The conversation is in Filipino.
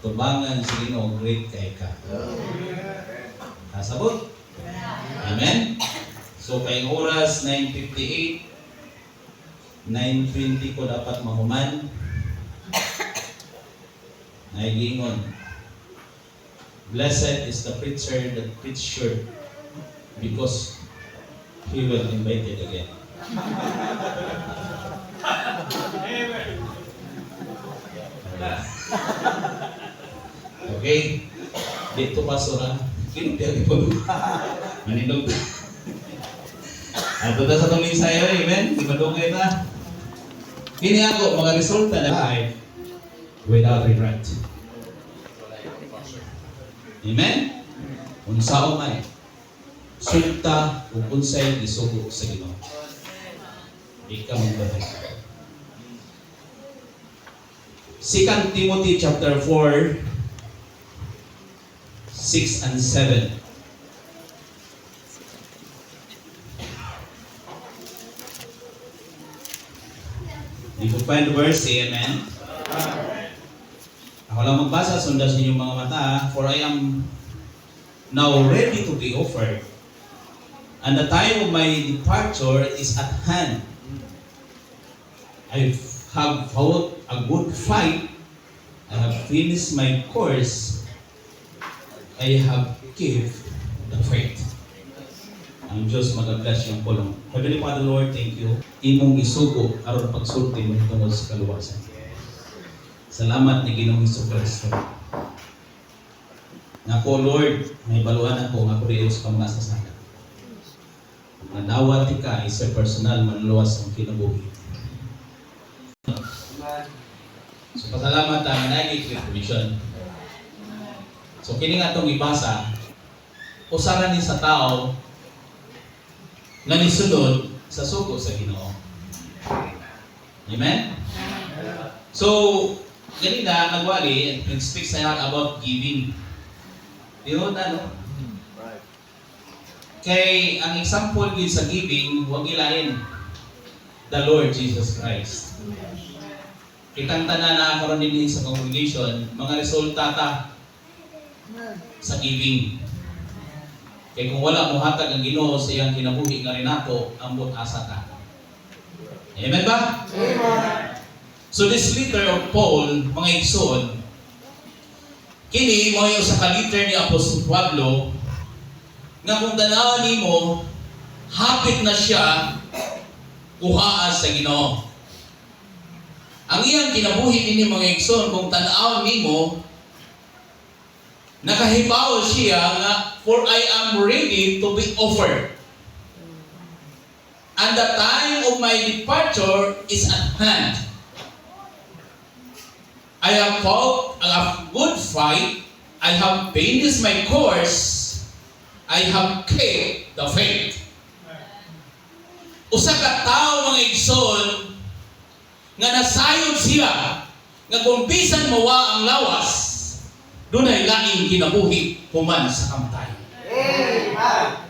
tubangan sa Ginoo great kay ka. Kasabot? Amen? So, kayong oras, 9:58, 9:20 ko dapat mahuman. Naigingon, blessed is the preacher that preaches because he will invite it again. Okay? Dito pasura. Kinupiyag ito. Manindog. Ato na sa itong ensayo, amen? Di madungay na. Kini ako, mga resulta na life without regret. Amen? Unsao may sulta o unsay isugo sa Ginoo. Ikaw ang bahay. 2 Timothy chapter 4, 6 and 7. If you find the verse, say amen. Ako lang magbasa, sundan sa inyong mga mata. For I am now ready to be offered, and the time of my departure is at hand. I have fought a good fight. I have finished my course. I have kept the faith. Ang Diyos mag-bless yung pulong. Heavenly Father, Lord, thank you. Imong isugo aron pagsulti mo tungod sa kaluwasan. Salamat ni Ginoong Jesucristo. Nako, Lord, may baluan ako nga kuriyo sa pamanasasalan. Nadawat ka isa personal manluwas ang kinabuhi. So, pasalamat ang naging commission. So, kini nga itong ibasa, usaran ni sa tao nga nisunod sa sugo sa Ginoo. Amen? So, ganina, nagwali, and speak sa about giving. Diyon na, no? Kay, ang example din sa giving, huwag ilain the Lord Jesus Christ. Kitang tanan na karon din sa congregation, mga resulta ta sa giving. Kaya kung wala mo hatag ang Ginoo sa iyang kinabuhi nga rin nato, ambot asa ka. Amen ba? Amen. So this letter of Paul, mga igsoon, kini mo yung sa kaliter ni Apostol Pablo, nga kung tanawan nimo, hapit na siya kuhaa sa Ginoo. Ang iyang kinabuhi din mga igsoon, kung tanawan nimo, nakahibaw siya nga, for I am ready to be offered. And the time of my departure is at hand. I have fought a good fight. I have finished my course. I have kept the faith. Usa ka tawo mga igsoon nga nasayod siya nga kung bisan mawa ang lawas, dunay laing kinabuhi human sa kamatayon. Amen.